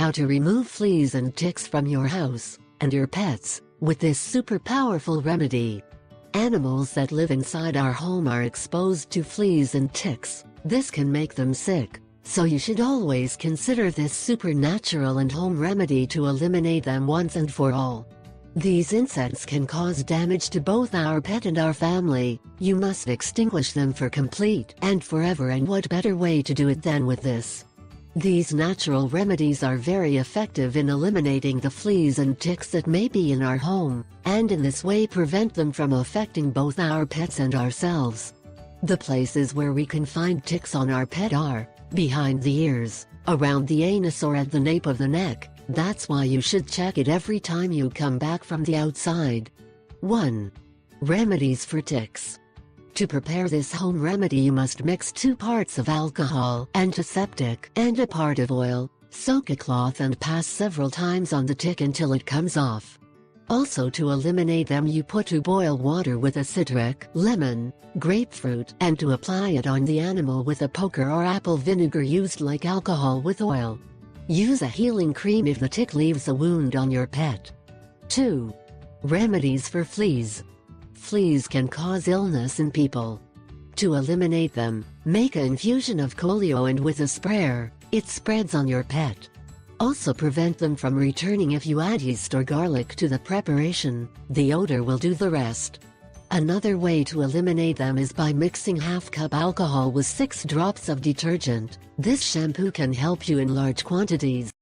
How to remove fleas and ticks from your house and your pets with this super powerful remedy. Animals that live inside our home are exposed to fleas and ticks. This can make them sick, so you should always consider this supernatural and home remedy to eliminate them once and for all. These insects can cause damage to both our pet and our family. You must extinguish them for complete and forever, and what better way to do it than with this? These natural remedies are very effective in eliminating the fleas and ticks that may be in our home, and in this way prevent them from affecting both our pets and ourselves. The places where we can find ticks on our pet are behind the ears, around the anus, or at the nape of the neck. That's why you should check it every time you come back from the outside. 1. Remedies for ticks. To prepare this home remedy, you must mix 2 parts of alcohol, antiseptic, and a part of oil. Soak a cloth and pass several times on the tick until it comes off. Also, to eliminate them, you put to boil water with a citric, lemon, grapefruit, and to apply it on the animal with a poker or apple vinegar used like alcohol with oil. Use a healing cream if the tick leaves a wound on your pet. 2. Remedies for fleas. Fleas can cause illness in people. To eliminate them, make an infusion of coleo and with a sprayer, it spreads on your pet. Also prevent them from returning if you add yeast or garlic to the preparation. The odor will do the rest. Another way to eliminate them is by mixing half cup alcohol with 6 drops of detergent. This shampoo can help you in large quantities.